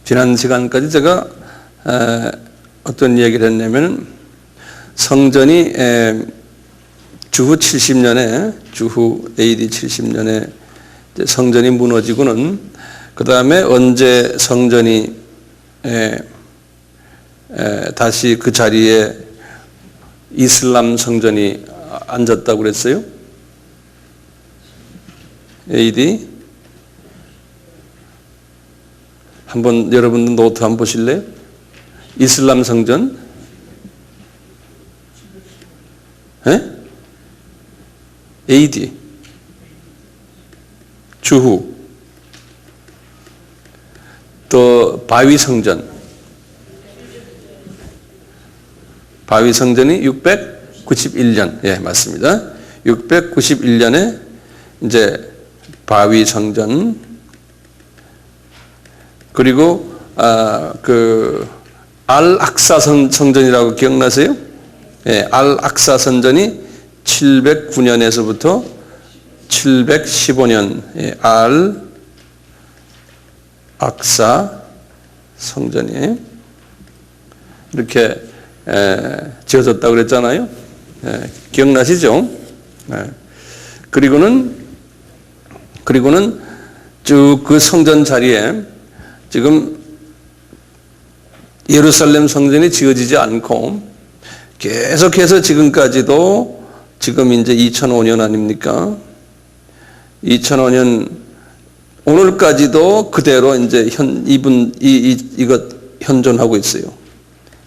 지난 시간까지 제가 어떤 얘기를 했냐면 성전이 주후 70년에 주후 AD 70년에 성전이 무너지고는 그 다음에 언제 성전이 다시 그 자리에 이슬람 성전이 앉았다고 그랬어요? AD 한번 여러분 노트 한번 보실래요? 이슬람 성전 AD 주후 또 바위 성전이 691년 예 맞습니다. 691년에 이제 바위 성전 그리고 그 알-악사 성전이라고 기억나세요? 예, 알-악사 성전이 709년에서부터 715년 예, 알-악사 성전이 이렇게 지어졌다고 그랬잖아요. 기억나시죠? 그리고는 쭉 그 성전 자리에 지금 예루살렘 성전이 지어지지 않고 계속해서 지금까지도 지금 이제 2005년 아닙니까? 2005년 오늘까지도 그대로 이제 이것 현존하고 있어요.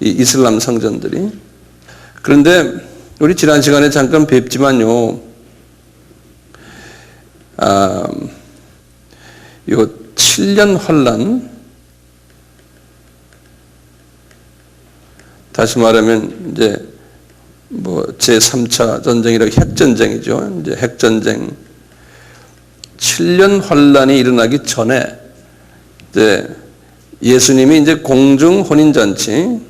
이 이슬람 성전들이. 그런데 우리 지난 시간에 잠깐 뵙지만요. 요 7년 환란 다시 말하면 이제 뭐 제3차 전쟁이라고 핵전쟁이죠. 이제 핵전쟁 7년 환란이 일어나기 전에 이제 예수님이 이제 공중 혼인잔치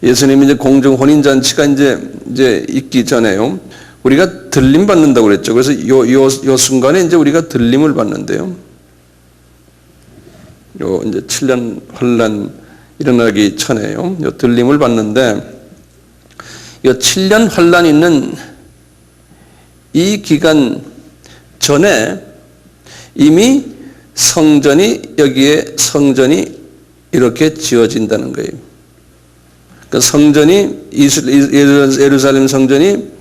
예수님이 이제 공중 혼인잔치가 이제 있기 전에요. 우리가 들림 받는다고 그랬죠. 그래서 요 순간에 이제 우리가 들림을 받는데요. 요 이제 7년 환란 일어나기 전에요. 요 들림을 받는데 요 7년 환란이 있는 이 기간 전에 이미 여기에 성전이 이렇게 지어진다는 거예요. 그러니까 성전이 예루살렘 성전이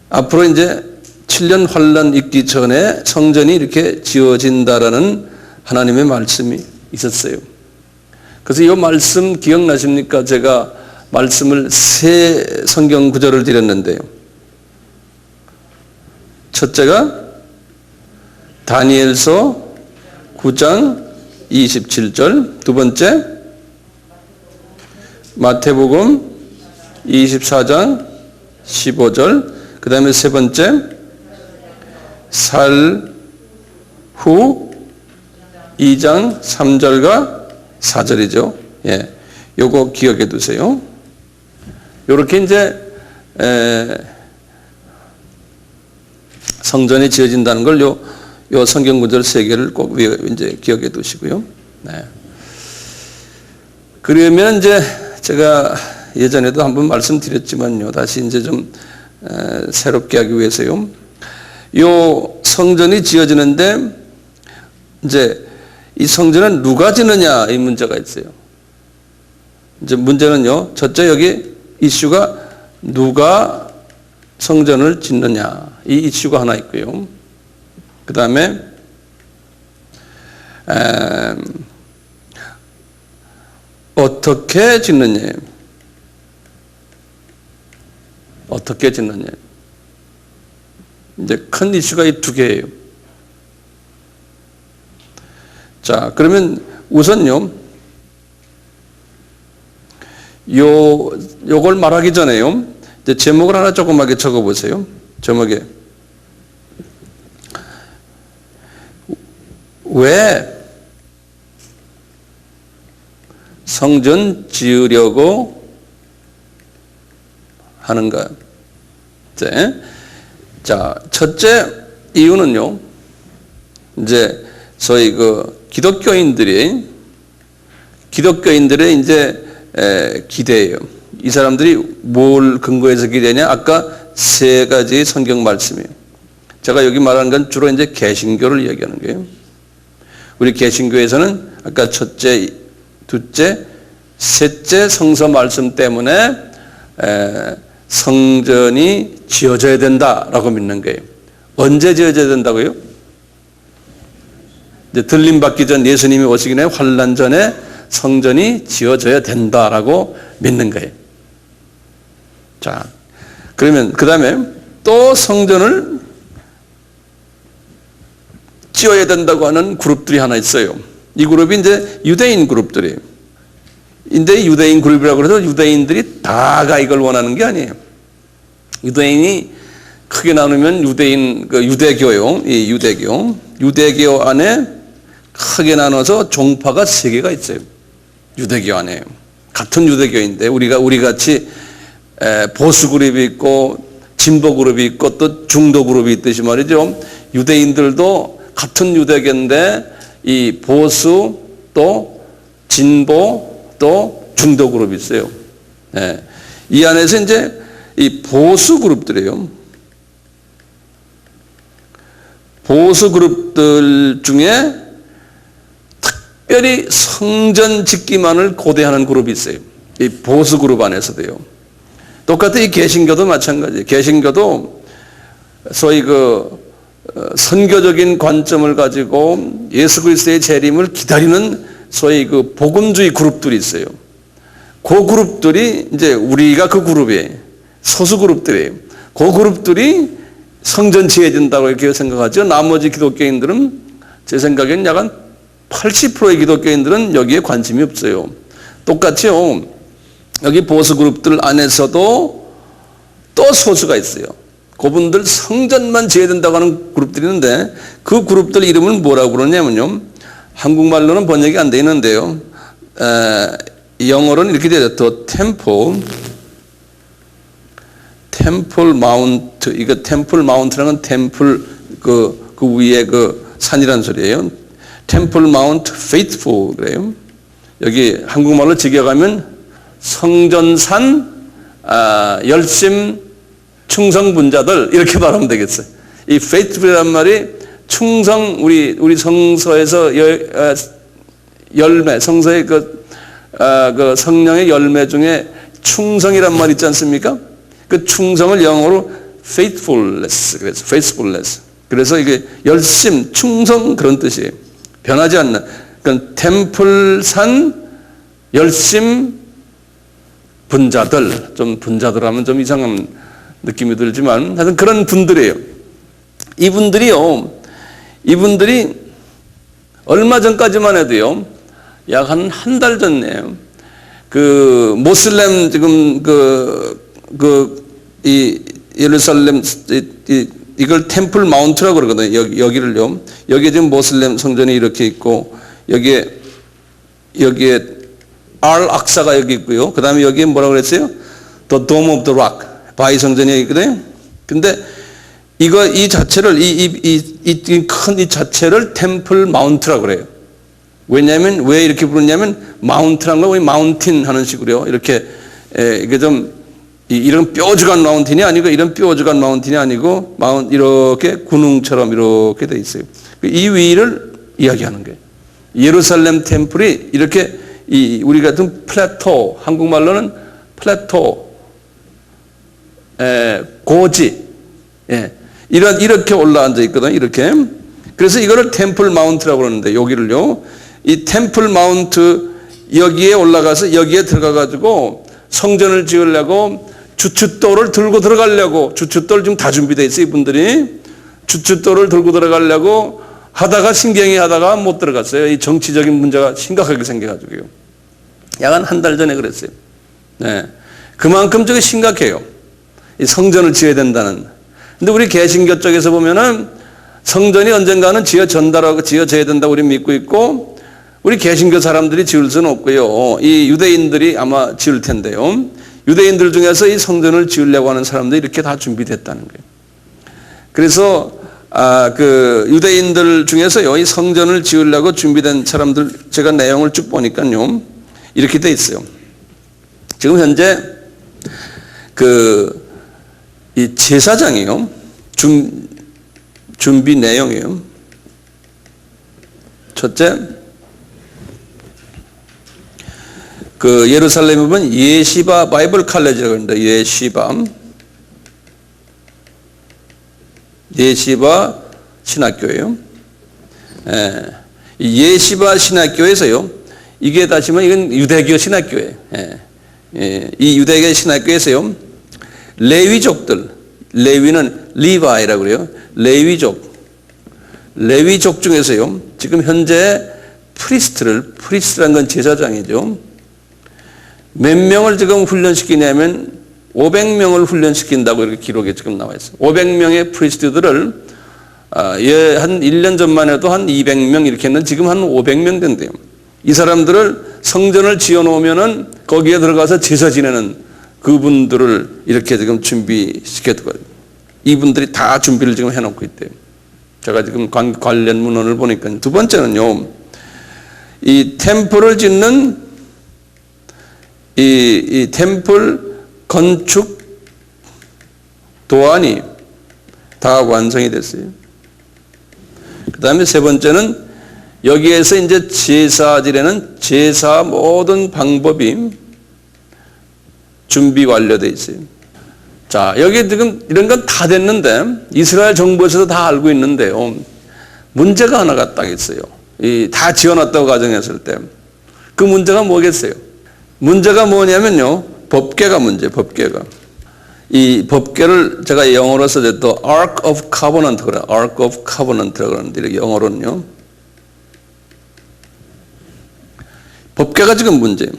앞으로 이제 7년 환란 있기 전에 성전이 이렇게 지어진다라는 하나님의 말씀이 있었어요. 그래서 이 말씀 기억나십니까? 제가 말씀을 세 성경 구절을 드렸는데요. 첫째가 다니엘서 9장 27절, 두 번째 마태복음 24장 15절, 그 다음에 세 번째 살 후 2장 3절과 4절이죠. 예, 요거 기억해 두세요. 요렇게 이제 성전이 지어진다는 걸 요 성경 구절 세 개를 꼭 이제 기억해 두시고요. 네. 그러면 이제 제가 예전에도 한번 말씀드렸지만요. 다시 이제 좀 새롭게 하기 위해서요. 요 성전이 지어지는데 이제 이 성전은 누가 짓느냐 이 문제가 있어요. 이제 문제는요. 첫째 여기 이슈가 누가 성전을 짓느냐 이 이슈가 하나 있고요. 그 다음에 어떻게 짓느냐 어떻게 짓느냐 이제 큰 이슈가 이 두 개예요. 자, 그러면 우선요, 요걸 말하기 전에요, 이제 제목을 하나 조그맣게 적어 보세요. 제목에. 왜 성전 지으려고 하는가? 자, 첫째 이유는요, 이제 소위 그 기독교인들의 이제 기대예요. 이 사람들이 뭘 근거해서 기대냐? 아까 세 가지 성경 말씀이에요. 제가 여기 말하는 건 주로 이제 개신교를 얘기하는 거예요. 우리 개신교에서는 아까 첫째, 둘째, 셋째 성서 말씀 때문에 성전이 지어져야 된다라고 믿는 거예요. 언제 지어져야 된다고요? 이제 들림 받기 전 예수님이 오시기 전에 환란 전에 성전이 지어져야 된다라고 믿는 거예요. 자, 그러면 그 다음에 또 성전을 지어야 된다고 하는 그룹들이 하나 있어요. 이 그룹이 이제 유대인 그룹들이에요. 근데 유대인 그룹이라고 해서 유대인들이 다가 이걸 원하는 게 아니에요. 유대인이 크게 나누면 유대교요. 이 유대교 안에 크게 나눠서 종파가 세 개가 있어요. 유대교 안에. 같은 유대교인데 우리 같이 보수 그룹이 있고 진보 그룹이 있고 또 중도 그룹이 있듯이 말이죠. 유대인들도 같은 유대교인데 이 보수 또 진보 또 중도 그룹이 있어요. 이 안에서 이제 이 보수 그룹들이에요. 보수 그룹들 중에 특별히 성전 짓기만을 고대하는 그룹이 있어요. 이 보수 그룹 안에서도요. 똑같이 이 개신교도 마찬가지예요. 개신교도 소위 선교적인 관점을 가지고 예수 그리스도의 재림을 기다리는 소위 복음주의 그룹들이 있어요. 그 그룹들이 이제 우리가 그 그룹이에요. 소수 그룹들이에요. 그 그룹들이 성전 지어진다고 이렇게 생각하죠. 나머지 기독교인들은 제 생각엔 약 한 80%의 기독교인들은 여기에 관심이 없어요. 똑같이요. 여기 보수 그룹들 안에서도 또 소수가 있어요. 그분들 성전만 지어야 된다고 하는 그룹들이 있는데 그 그룹들 이름을 뭐라고 그러냐면요. 한국말로는 번역이 안 돼 있는데요. 영어로는 이렇게 되죠. The Temple Mount. 이거 Temple Mount라는 건 템플 그 위에 산이란 소리예요. Temple Mount Faithful 그래요. 여기 한국말로 직역하면 성전산 열심 충성분자들 이렇게 말하면 되겠어요. 이 faithful이란 말이 충성 우리 성서에서 열매 성서의 그 성령의 열매 중에 충성이란 말 있지 않습니까? 그 충성을 영어로 faithfulness 그래서 faithfulness. 그래서 이게 열심 충성 그런 뜻이에요. 변하지 않는. 그러니까 템플산 열심 분자들, 좀 분자들 하면 좀 이상한 느낌이 들지만 하여튼 그런 분들이에요. 이분들이 얼마 전까지만 해도요. 약 한 달 전에요. 모슬렘 지금 이 예루살렘 이걸 템플 마운트라고 그러거든요. 여기를요. 여기에 지금 모슬렘 성전이 이렇게 있고 여기에 알 악사가 여기 있고요. 그 다음에 여기에 뭐라고 그랬어요? The Dome of the Rock. 바위 성전이 여기 있거든요. 근데 이 자체를, 큰 이 자체를 템플 마운트라고 그래요. 왜냐면, 왜 이렇게 부르냐면, 마운트란 거, 마운틴 하는 식으로요. 이렇게, 이게 이런 뾰족한 마운틴이 아니고, 이런 뾰족한 마운틴이 아니고, 이렇게 군웅처럼 이렇게 돼 있어요. 이 위를 이야기하는 거예요. 예루살렘 템플이 이렇게 우리 같은 플래토, 한국말로는 플래토, 고지, 이렇게 올라앉아 있거든요. 이렇게. 그래서 이거를 템플 마운트라고 그러는데, 여기를요. 이 템플 마운트, 여기에 올라가서 여기에 들어가가지고 성전을 지으려고 주춧돌을 들고 들어가려고, 주춧돌 지금 다 준비되어 있어요. 이분들이. 주춧돌을 들고 들어가려고 하다가 신경이 하다가 못 들어갔어요. 이 정치적인 문제가 심각하게 생겨가지고요. 약 한 달 전에 그랬어요. 네. 그만큼 저게 심각해요. 이 성전을 지어야 된다는. 근데 우리 개신교 쪽에서 보면은 성전이 언젠가는 지어져야 된다고 우리 믿고 있고, 우리 개신교 사람들이 지을 수는 없고요. 이 유대인들이 아마 지을 텐데요. 유대인들 중에서 이 성전을 지으려고 하는 사람들이 이렇게 다 준비됐다는 거예요. 그래서 그 유대인들 중에서요, 이 성전을 지으려고 준비된 사람들 제가 내용을 쭉 보니까요, 이렇게 돼 있어요. 지금 현재 이 제사장이요, 준비 내용이에요. 첫째, 예루살렘에 보면 예시바 바이블 칼레지라고 합니다. 예시바 신학교예요. 예시바 신학교에서요, 이게 다시 말하면 이건 유대교 신학교예요. 이 유대교 신학교에서요, 레위족들, 레위는 리바이라고 그래요. 레위족 중에서요, 지금 현재 프리스트라는 건 제사장이죠. 몇 명을 지금 훈련시키냐면 500명을 훈련시킨다고 이렇게 기록에 지금 나와 있어요. 500명의 프리스트들을 한 1년 전만 해도 한 200명 이렇게 했는데 지금 한 500명 된대요. 이 사람들을 성전을 지어놓으면은 거기에 들어가서 제사 지내는 그분들을 이렇게 지금 준비시켰거든요. 이분들이 다 준비를 지금 해놓고 있대요. 제가 지금 관련 문헌을 보니까. 두 번째는요, 이 템플을 짓는 이 템플 건축 도안이 다 완성이 됐어요. 그 다음에 세 번째는 여기에서 이제 제사 지내는 제사 모든 방법이 준비 완료되어 있어요. 자, 여기 지금 이런 건 다 됐는데 이스라엘 정부에서도 다 알고 있는데요, 문제가 하나가 딱 있어요. 다 지어놨다고 가정했을 때 그 문제가 뭐겠어요? 문제가 뭐냐면요, 법궤가 문제, 법궤가. 이 법궤를 제가 영어로 써줬던 Ark of Covenant 그래요. Ark of Covenant라고 그러는데 이렇게 영어로는요. 법궤가 지금 문제예요.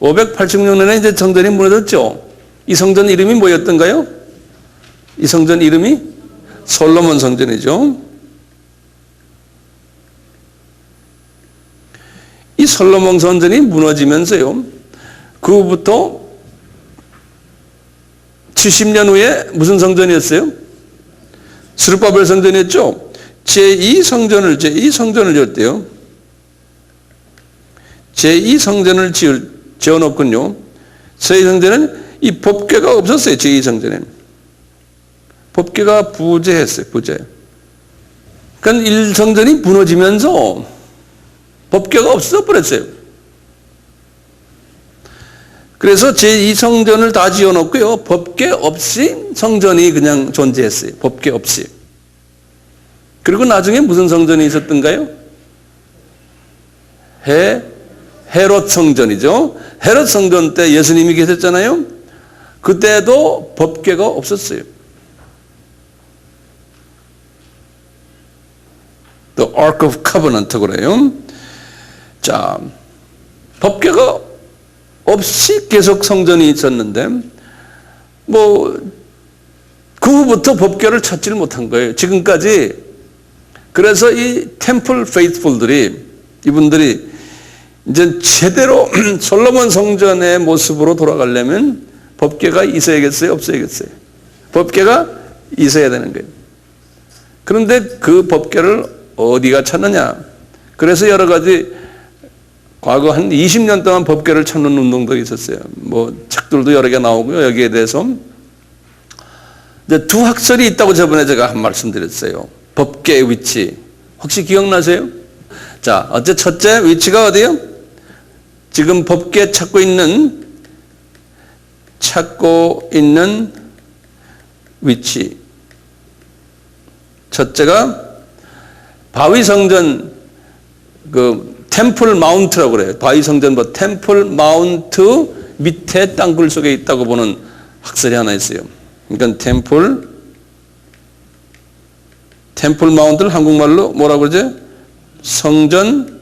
586년에 이제 성전이 무너졌죠. 이 성전 이름이 뭐였던가요? 이 성전 이름이 솔로몬 성전이죠. 이 솔로몬 성전이 무너지면서요, 그 후부터 70년 후에 무슨 성전이었어요? 스룹바벨 성전이었죠. 제2성전을 지었대요. 제2성전을 지어놓군요. 제2성전은 이 법궤가 없었어요. 제2성전에는 법궤가 부재했어요. 부재. 그러니까 1성전이 무너지면서 법궤가 없어져 버렸어요. 그래서 제2성전을 다 지어놓고요, 법궤 없이 성전이 그냥 존재했어요. 법궤 없이. 그리고 나중에 무슨 성전이 있었던가요? 헤롯 성전이죠. 헤롯 성전 때 예수님이 계셨잖아요. 그때도 법궤가 없었어요. The Ark of Covenant 그래요. 자, 법궤가 없이 계속 성전이 있었는데 그 후부터 법궤를 찾지를 못한 거예요. 지금까지. 그래서 이 템플 페이스풀들이, 이분들이 이제 제대로 솔로몬 성전의 모습으로 돌아가려면 법궤가 있어야겠어요? 없어야겠어요? 법궤가 있어야 되는 거예요. 그런데 그 법궤를 어디가 찾느냐? 그래서 여러 가지 과거 한 20년 동안 법궤를 찾는 운동도 있었어요. 책들도 여러 개 나오고요. 여기에 대해서. 두 학설이 있다고 저번에 제가 한 말씀 드렸어요. 법궤의 위치. 혹시 기억나세요? 자, 첫째 위치가 어디요? 지금 법궤 찾고 있는 위치. 첫째가 바위 성전 템플 마운트라고 그래요. 바위 성전 템플 마운트 밑에 땅굴 속에 있다고 보는 학설이 하나 있어요. 그러니까 템플 마운트를 한국말로 뭐라고 그러죠? 성전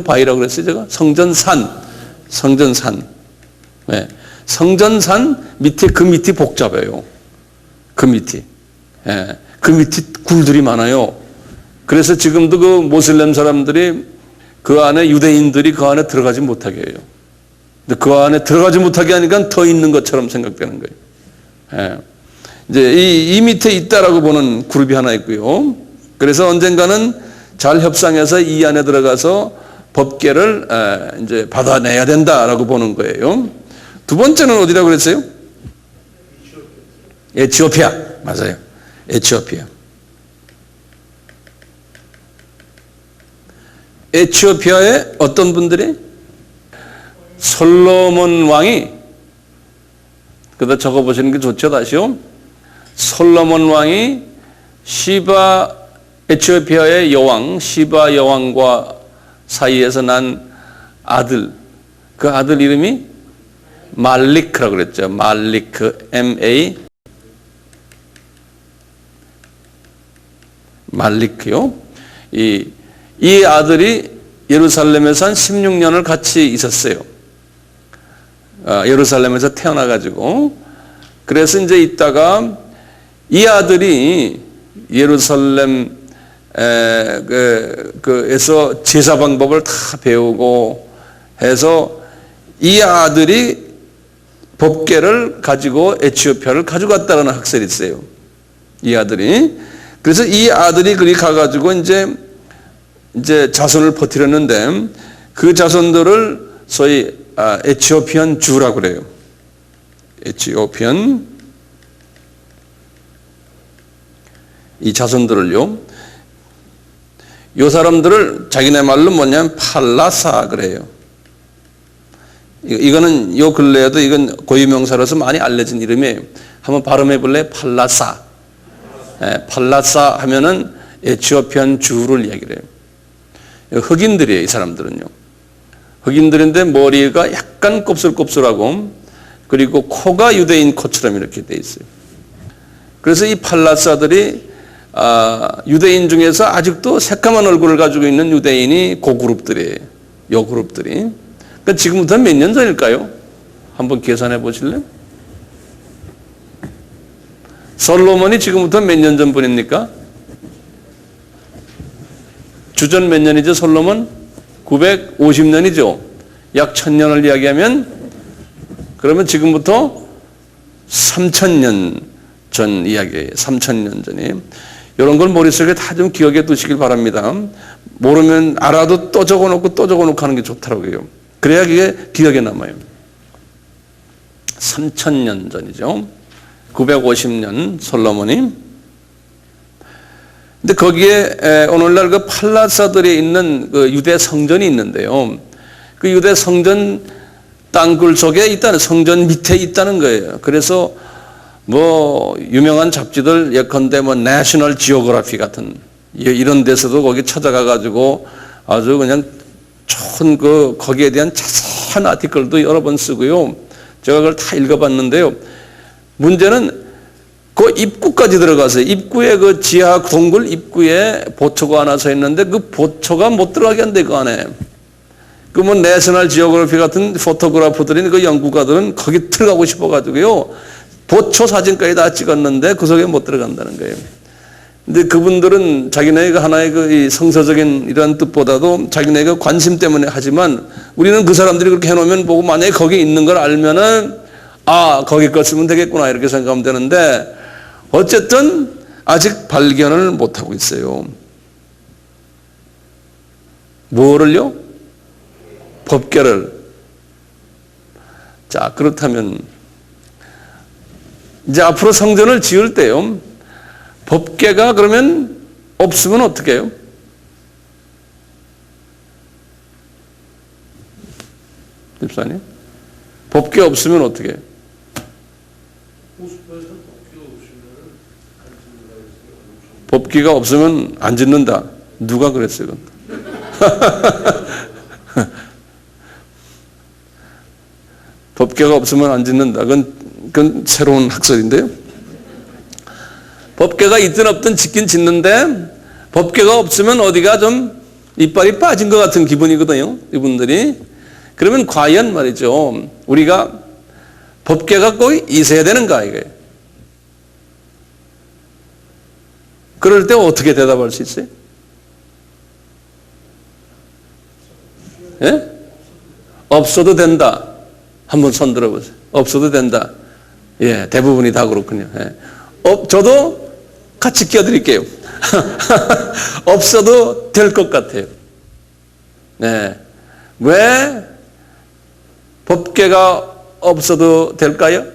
바위라고 그랬어요, 제가? 성전산. 네. 성전산 밑에 그 밑이 복잡해요. 그 밑이. 예. 그 밑에 굴들이 많아요. 그래서 지금도 그 모슬렘 사람들이 그 안에, 유대인들이 그 안에 들어가지 못하게 해요. 근데 그 안에 들어가지 못하게 하니까 더 있는 것처럼 생각되는 거예요. 예. 이제 이 밑에 있다라고 보는 그룹이 하나 있고요. 그래서 언젠가는 잘 협상해서 이 안에 들어가서 법계를 이제 받아내야 된다라고 보는 거예요. 두 번째는 어디라고 그랬어요? 에티오피아. 맞아요. 에티오피아. 에티오피아의 어떤 분들이? 솔로몬 왕이, 그다 적어보시는 게 좋죠, 다시요. 솔로몬 왕이 에티오피아의 여왕, 시바 여왕과 사이에서 난 아들, 그 아들 이름이 말리크라고 그랬죠. 말리크, M-A, 말리크요. 이 아들이 예루살렘에서 한 16년을 같이 있었어요. 예루살렘에서 태어나가지고. 그래서 이제 있다가 이 아들이 예루살렘 에서 제사 방법을 다 배우고 해서 이 아들이 법궤를 가지고 에티오피아를 가져갔다는 학설이 있어요. 이 아들이. 그래서 이 아들이 그리 가가지고 이제 자손을 버티려는데 그 자손들을 소위 에티오피안 주라고 그래요. 에티오피안 이 자손들을요. 이 사람들을 자기네 말로 뭐냐면 팔라사 그래요. 이거는 요 근래에도 이건 고유명사로서 많이 알려진 이름이에요. 한번 발음해 볼래요? 팔라사. 팔라사 하면은 에티오피안 주를 이야기를 해요. 흑인들이에요, 이 사람들은요. 흑인들인데 머리가 약간 곱슬곱슬하고 그리고 코가 유대인 코처럼 이렇게 돼 있어요. 그래서 이 팔라사들이 유대인 중에서 아직도 새까만 얼굴을 가지고 있는 유대인이 그 그룹들이에요. 요 그룹들이. 그러니까 지금부터 몇 년 전일까요? 한번 계산해 보실래요? 솔로몬이 지금부터 몇 년 전 분입니까? 주전 몇 년이죠, 솔로몬? 950년이죠. 약 1000년을 이야기하면 그러면 지금부터 3000년 전 이야기예요. 3000년 전이. 이런 걸 머릿속에 다 좀 기억해 두시길 바랍니다. 모르면 알아도 또 적어놓고 또 적어놓고 하는 게 좋더라고요. 그래야 그게 기억에 남아요. 3000년 전이죠. 950년 솔로몬이. 근데 거기에 오늘날 그 팔라사들이 있는 그 유대 성전이 있는데요. 그 유대 성전 땅굴 속에 있다는, 성전 밑에 있다는 거예요. 그래서 뭐 유명한 잡지들 예컨대 뭐 내셔널 지오그래피 같은 이런 데서도 거기 찾아가 가지고 아주 그냥 좋은 거기에 대한 자세한 아티클도 여러 번 쓰고요. 제가 그걸 다 읽어봤는데요. 문제는 그 입구까지 들어가서 입구에 그 지하 동굴 입구에 보초가 하나 서 있는데 그 보초가 못 들어가게 한대 그 안에. 그 뭐 내셔널 지오그래피 같은 포토그래퍼들인 그 연구가들은 거기 들어가고 싶어가지고요. 보초 사진까지 다 찍었는데 그 속에 못 들어간다는 거예요. 근데 그분들은 자기네가 하나의 그 성서적인 이런 뜻보다도 자기네가 관심 때문에 하지만 우리는 그 사람들이 그렇게 해놓으면 보고 만약에 거기 있는 걸 알면은 거기 거 쓰면 되겠구나 이렇게 생각하면 되는데 어쨌든 아직 발견을 못하고 있어요. 뭐를요? 법궤를. 자, 그렇다면 이제 앞으로 성전을 지을 때요. 법궤가 그러면 없으면 어떻게 해요? 집사님? 법궤 없으면 어떻게 해요? 법궤가 없으면 안 짓는다. 누가 그랬어요? 법궤가 없으면 안 짓는다. 그건 새로운 학설인데요. 법궤가 있든 없든 짓긴 짓는데 법궤가 없으면 어디가 좀 이빨이 빠진 것 같은 기분이거든요. 이분들이. 그러면 과연 말이죠. 우리가 법궤가 꼭 있어야 되는가 이거예요. 그럴 때 어떻게 대답할 수 있어요? 예? 없어도 된다. 한번 손 들어보세요. 없어도 된다. 예, 대부분이 다 그렇군요. 예. 저도 같이 끼어드릴게요. 없어도 될 것 같아요. 네. 왜 법궤가 없어도 될까요?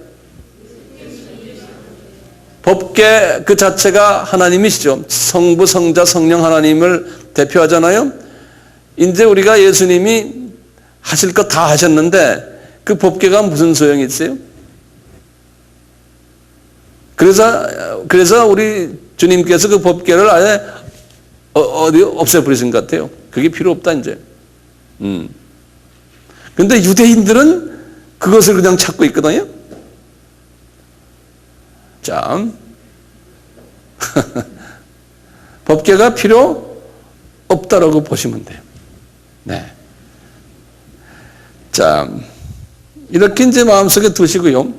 법궤 그 자체가 하나님이시죠. 성부, 성자, 성령 하나님을 대표하잖아요. 이제 우리가 예수님이 하실 것 다 하셨는데 그 법궤가 무슨 소용이 있어요? 그래서 우리 주님께서 그 법궤를 아예 어디 없애버리신 것 같아요. 그게 필요 없다 이제. 근데 유대인들은 그것을 그냥 찾고 있거든요. 자, 법궤가 필요 없다라고 보시면 돼요. 네. 자, 이렇게 이제 마음속에 두시고요.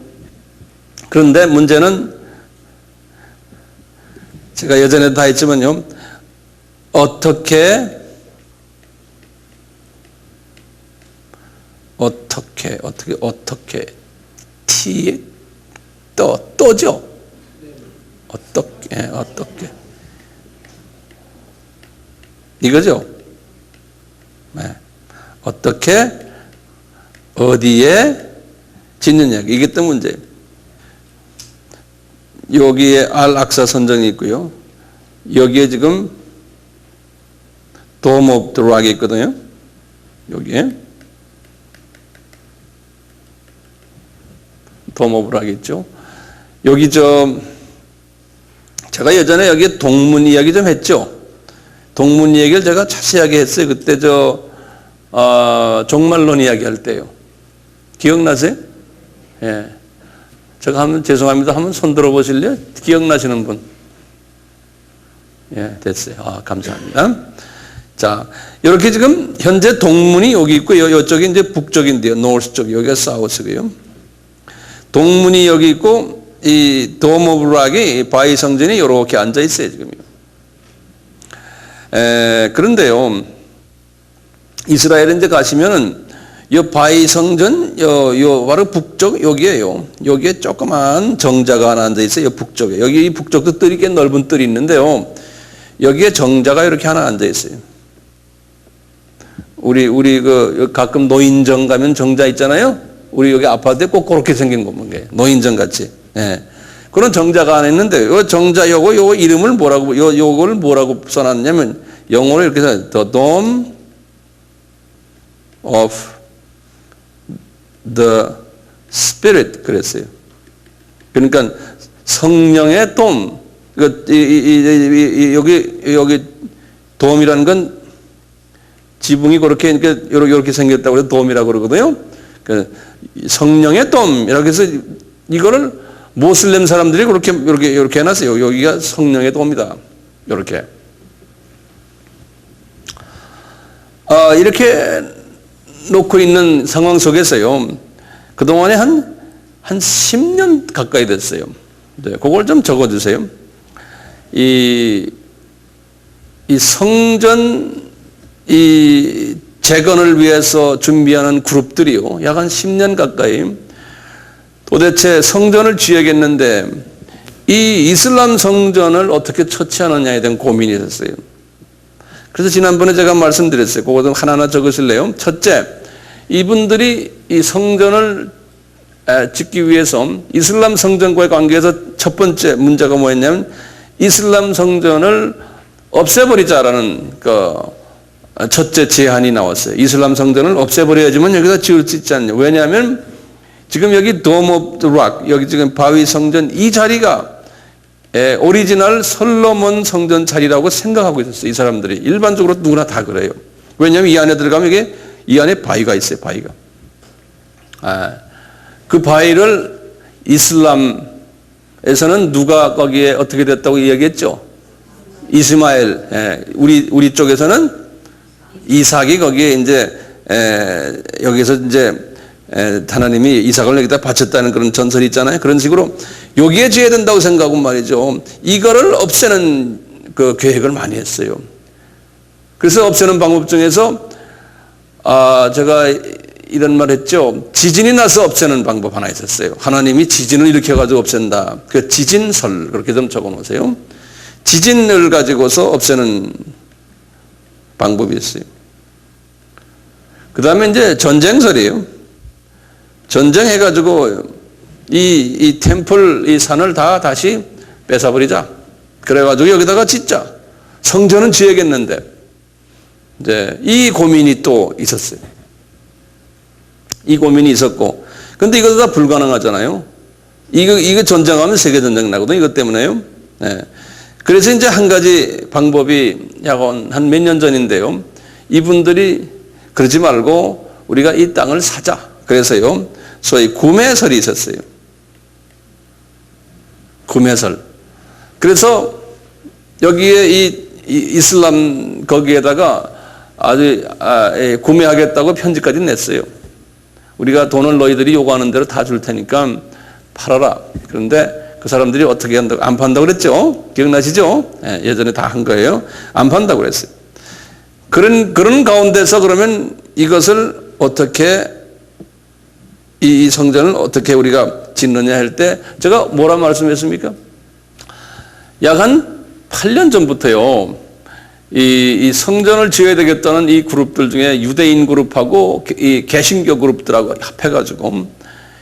그런데 문제는 제가 예전에 다 했지만요. 어떻게 T 또죠. 어떻게 이거죠. 네. 어떻게 어디에 짓느냐 이게 또 문제예요. 여기에 알-악사 선전이 있고요. 여기에 지금 Dome of the Rock이 있거든요. 여기에 Dome of the Rock 있죠. 여기 제가 예전에 여기 동문 이야기 좀 했죠. 동문 이야기를 제가 자세하게 했어요. 그때 종말론 이야기 할 때요. 기억나세요? 예. 제가 한번 죄송합니다. 한번 손 들어보실래요? 기억나시는 분? 예, 됐어요. 감사합니다. 자, 이렇게 지금 현재 동문이 여기 있고 이쪽이 이제 북쪽인데요. 노스 쪽, 여기가 사우스고요. 동문이 여기 있고 이 도움 오브 락이 바위 성전이 이렇게 앉아 있어요, 지금요. 그런데요. 이스라엘에 이제 가시면은 이 바위 성전, 요 바로 북쪽 여기에요. 여기에 조그만 정자가 하나 앉아 있어요. 북쪽에. 여기 이 북쪽도 뜰이 꽤 넓은 뜰이 있는데요. 여기에 정자가 이렇게 하나 앉아 있어요. 우리 가끔 노인정 가면 정자 있잖아요. 우리 여기 아파트에 꼭 그렇게 생긴 겁니다. 노인정 같이. 예. 그런 정자가 하나 있는데 요 정자 요거 이름을 요거를 뭐라고 써놨냐면 영어로 이렇게 써 The Dome of the Spirit 그랬어요. 그러니까 성령의 돔. 여기 돔이라는 건 지붕이 그렇게 이렇게 생겼다고 해서 돔이라고 그러거든요. 성령의 돔 이렇게 해서 이거를 모슬렘 사람들이 이렇게 해놨어요. 여기가 성령의 돔이다. 이렇게. 이렇게 놓고 있는 상황 속에서요. 그동안에 한 10년 가까이 됐어요. 네, 그걸 좀 적어주세요. 이 성전 재건을 위해서 준비하는 그룹들이요. 약 한 10년 가까이 도대체 성전을 지어야겠는데 이 이슬람 성전을 어떻게 처치하느냐에 대한 고민이 있었어요. 그래서 지난번에 제가 말씀드렸어요. 그거 좀 하나하나 적으실래요? 첫째, 이분들이 이 성전을 짓기 위해서 이슬람 성전과의 관계에서 첫 번째 문제가 뭐였냐면 이슬람 성전을 없애버리자라는 첫째 제안이 나왔어요. 이슬람 성전을 없애버려야지만 여기다 지을 수 있지 않냐. 왜냐하면 지금 여기 Dome of the Rock, 여기 지금 바위 성전 이 자리가 오리지널 솔로몬 성전 자리라고 생각하고 있었어요. 이 사람들이. 일반적으로 누구나 다 그래요. 왜냐하면 이 안에 들어가면 이 안에 바위가 있어요. 바위가. 그 바위를 이슬람에서는 누가 거기에 어떻게 됐다고 이야기했죠? 이스마엘. 우리 쪽에서는 이삭이 거기에 이제 여기서 이제 하나님이 이삭을 여기다 바쳤다는 그런 전설이 있잖아요. 그런 식으로 여기에 지어야 된다고 생각하고 말이죠. 이거를 없애는 그 계획을 많이 했어요. 그래서 없애는 방법 중에서 제가 이런 말 했죠. 지진이 나서 없애는 방법 하나 있었어요. 하나님이 지진을 일으켜가지고 없앤다. 그 지진설 그렇게 좀 적어놓으세요. 지진을 가지고서 없애는 방법이 있어요. 그 다음에 이제 전쟁설이에요. 전쟁해가지고 이 템플, 이 산을 다 다시 뺏어버리자. 그래가지고 여기다가 짓자. 성전은 지어야겠는데. 이제 이 고민이 또 있었어요. 이 고민이 있었고. 근데 이것도 다 불가능하잖아요. 이거 전쟁하면 세계전쟁 나거든, 이것 때문에요. 네. 그래서 이제 한 가지 방법이 약 한 몇 년 전인데요. 이분들이 그러지 말고 우리가 이 땅을 사자. 그래서요, 소위 구매설이 있었어요. 구매설. 그래서 여기에 이 이슬람 거기에다가 아주 구매하겠다고 편지까지 냈어요. 우리가 돈을 너희들이 요구하는 대로 다 줄 테니까 팔아라. 그런데 그 사람들이 어떻게 한다고 안 판다고 그랬죠? 기억나시죠? 예전에 다 한 거예요. 안 판다고 그랬어요. 그런 가운데서 그러면 이것을 어떻게 이 성전을 어떻게 우리가 짓느냐 할 때 제가 뭐라 말씀했습니까? 약 한 8년 전부터요. 이 성전을 지어야 되겠다는 이 그룹들 중에 유대인 그룹하고 이 개신교 그룹들하고 합해가지고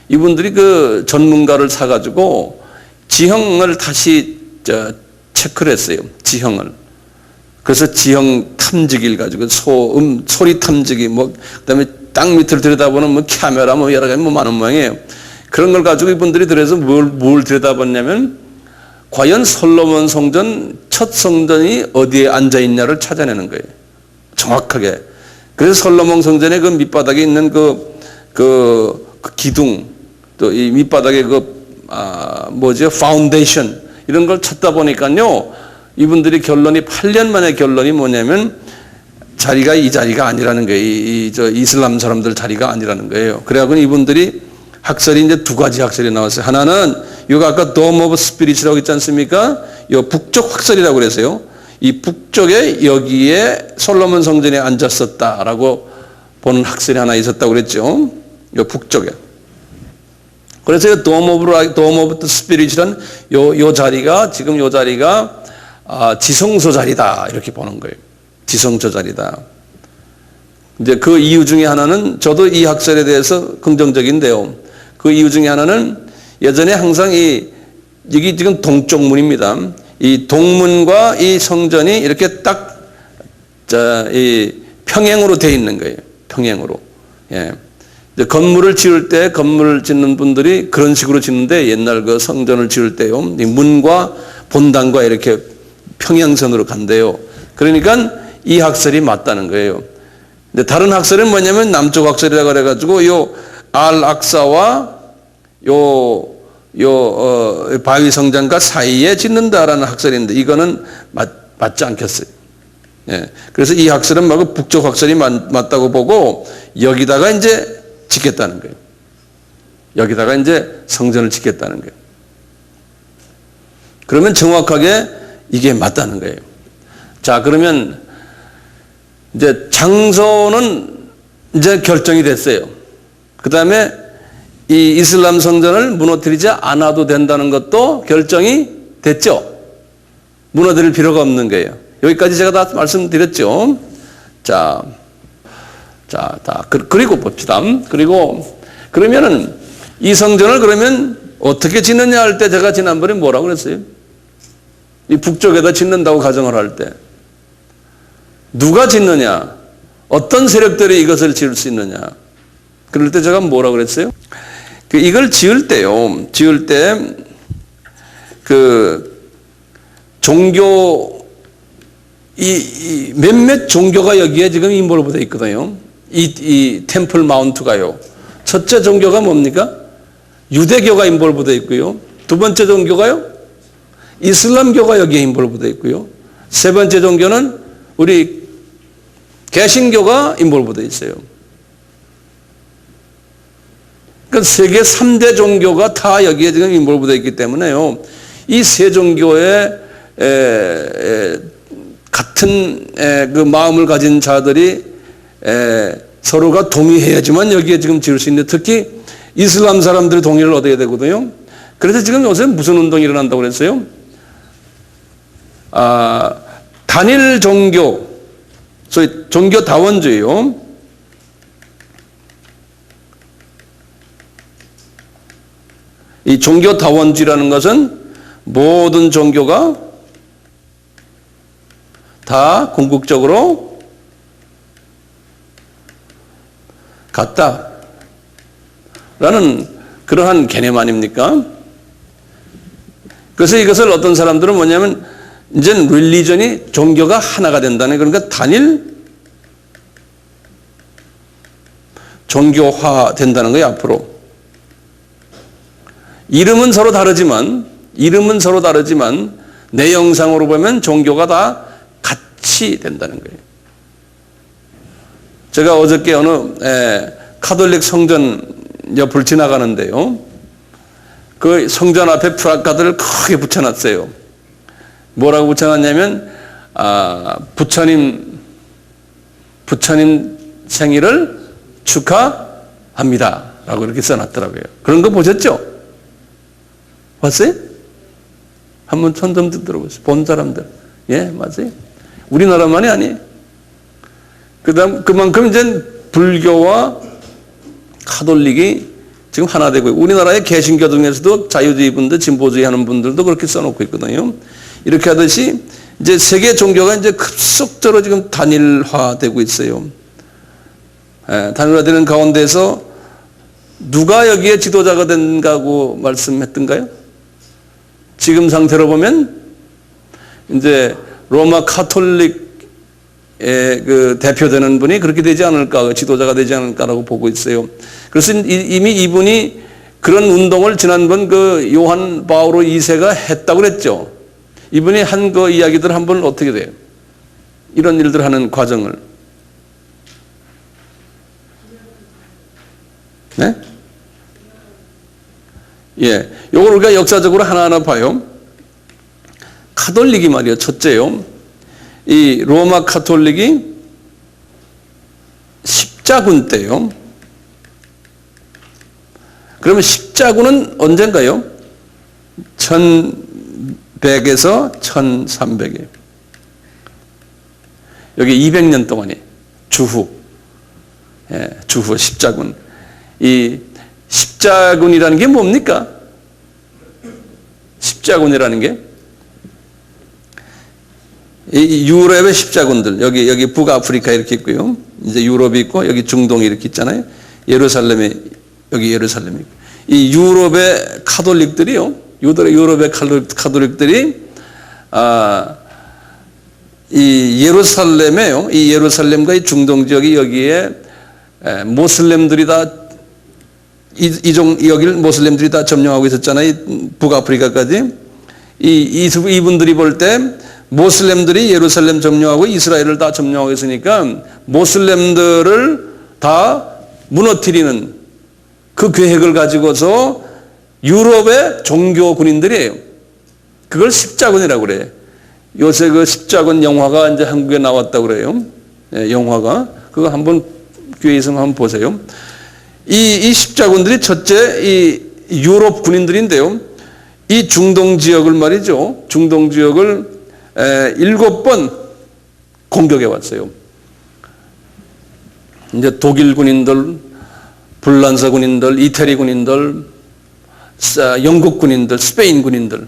이분들이 그 전문가를 사가지고 지형을 다시 체크를 했어요. 지형을. 그래서 지형 탐지기를 가지고 소리 탐지기 그다음에 땅 밑을 들여다보는 카메라 여러 가지 많은 모양이에요. 그런 걸 가지고 이분들이 들여서 뭘 들여다봤냐면 과연 솔로몬 성전 첫 성전이 어디에 앉아 있냐를 찾아내는 거예요. 정확하게. 그래서 솔로몬 성전의 그 밑바닥에 있는 그 기둥 또 이 밑바닥에 파운데이션 이런 걸 찾다 보니까요. 이분들이 8년 만에 결론이 뭐냐면 자리가 이 자리가 아니라는 거예요. 이슬람 사람들 자리가 아니라는 거예요. 그래갖고 이분들이 학설이 이제 두 가지 학설이 나왔어요. 하나는 이거 아까 Dome of Spirit이라고 있지 않습니까? 이 북쪽 학설이라고 그랬어요. 이 북쪽에 여기에 솔로몬 성전에 앉았었다라고 보는 학설이 하나 있었다고 그랬죠. 이 북쪽에. 그래서 이 Dome of the Spirit이란 요 자리가 지금 요 자리가 지성소 자리다 이렇게 보는 거예요. 지성소 자리다. 이제 그 이유 중에 하나는 저도 이 학설에 대해서 긍정적인데요. 그 이유 중에 하나는 예전에 항상 여기 지금 동쪽 문입니다. 이 동문과 이 성전이 이렇게 딱 이 평행으로 돼 있는 거예요. 평행으로. 예. 이제 건물을 짓는 분들이 그런 식으로 짓는데 옛날 그 성전을 지을 때요. 이 문과 본당과 이렇게 평행선으로 간대요. 그러니까 이 학설이 맞다는 거예요. 근데 다른 학설은 뭐냐면 남쪽 학설이라고 그래가지고 요 알-악사와 바위 성전과 사이에 짓는다라는 학설인데 이거는 맞지 않겠어요. 예. 그래서 이 학설은 북쪽 학설이 맞다고 보고 여기다가 이제 짓겠다는 거예요. 여기다가 이제 성전을 짓겠다는 거예요. 그러면 정확하게 이게 맞다는 거예요. 자, 그러면 이제 장소는 이제 결정이 됐어요. 그 다음에 이 이슬람 성전을 무너뜨리지 않아도 된다는 것도 결정이 됐죠. 무너뜨릴 필요가 없는 거예요. 여기까지 제가 다 말씀드렸죠. 그리고 봅시다. 그리고 그러면은 이 성전을 그러면 어떻게 짓느냐 할 때 제가 지난번에 뭐라고 그랬어요? 이 북쪽에다 짓는다고 가정을 할 때 누가 짓느냐? 어떤 세력들이 이것을 지을 수 있느냐? 그럴 때 제가 뭐라고 그랬어요? 이걸 지을 때요. 지을 때 종교 이 몇몇 종교가 여기에 지금 인볼브 되어 있거든요. 이 템플 마운트가요. 첫째 종교가 뭡니까? 유대교가 인볼브 되어 있고요. 두 번째 종교가요? 이슬람교가 여기에 인볼브 되어 있고요. 세 번째 종교는 우리 개신교가 인볼브 되어 있어요. 그러니까 세계 3대 종교가 다 여기에 지금 인볼브 되어 있기 때문에요. 이 세 종교의 같은 그 마음을 가진 자들이 서로가 동의해야지만 여기에 지금 지을 수 있는데 특히 이슬람 사람들이 동의를 얻어야 되거든요. 그래서 지금 요새 무슨 운동이 일어난다고 그랬어요? 단일 종교, 소위 종교 다원주의요. 이 종교 다원주의라는 것은 모든 종교가 다 궁극적으로 같다라는 그러한 개념 아닙니까? 그래서 이것을 어떤 사람들은 뭐냐면 이제는 릴리전이 종교가 하나가 된다는, 그러니까 단일 종교화 된다는 거예요. 앞으로 이름은 서로 다르지만 내용상으로 보면 종교가 다 같이 된다는 거예요. 제가 어저께 어느 카톨릭 성전 옆을 지나가는데요, 그 성전 앞에 플래카드를 크게 붙여놨어요. 뭐라고 붙여놨냐면 부처님 생일을 축하합니다 라고 이렇게 써놨더라고요. 그런 거 보셨죠? 봤어요? 한번 손 좀 들어보세요. 본 사람들. 예, 맞아요. 우리나라만이 아니에요. 그만큼 이제 불교와 카톨릭이 지금 하나 되고, 우리나라의 개신교 중에서도 자유주의 분들, 진보주의 하는 분들도 그렇게 써놓고 있거든요. 이렇게 하듯이 이제 세계 종교가 이제 급속도로 지금 단일화되고 있어요. 단일화되는 가운데서 누가 여기에 지도자가 된다고 말씀했던가요? 지금 상태로 보면 이제 로마 카톨릭의 그 대표되는 분이 그렇게 되지 않을까, 지도자가 되지 않을까라고 보고 있어요. 그래서 이미 이분이 그런 운동을 지난번 그 요한 바오로 2세가 했다고 그랬죠. 이분이 한 그 이야기들 한번 어떻게 돼요? 이런 일들 하는 과정을. 네? 예. 요걸 우리가 역사적으로 하나하나 봐요. 카톨릭이 말이요. 첫째요. 이 로마 카톨릭이 십자군 때요. 그러면 십자군은 언젠가요? 1100에서 1300이에요. 여기 200년 동안이 주후. 예, 주후 십자군. 이 십자군이라는 게 뭡니까? 십자군이라는 게 이 유럽의 십자군들, 여기 북아프리카 이렇게 있고요. 이제 유럽이 있고 여기 중동이 이렇게 있잖아요. 예루살렘이, 여기 예루살렘이 있고. 이 유럽의 카톨릭들이요. 유럽의 카톨릭들이 이 예루살렘에요. 이 예루살렘과 이 중동 지역이 여기에 모슬렘들이 다 여기를 모슬렘들이 다 점령하고 있었잖아요. 북아프리카까지. 이분들이 볼 때 모슬렘들이 예루살렘 점령하고 이스라엘을 다 점령하고 있으니까 모슬렘들을 다 무너뜨리는 그 계획을 가지고서 유럽의 종교 군인들이에요. 그걸 십자군이라고 그래요. 요새 그 십자군 영화가 이제 한국에 나왔다고 그래요. 예, 영화가. 그거 한번 기회에서 한번 보세요. 이 십자군들이 첫째 이 유럽 군인들인데요. 이 중동 지역을 말이죠. 중동 지역을 7번 공격해 왔어요. 이제 독일 군인들, 불란서 군인들, 이태리 군인들, 영국 군인들, 스페인 군인들,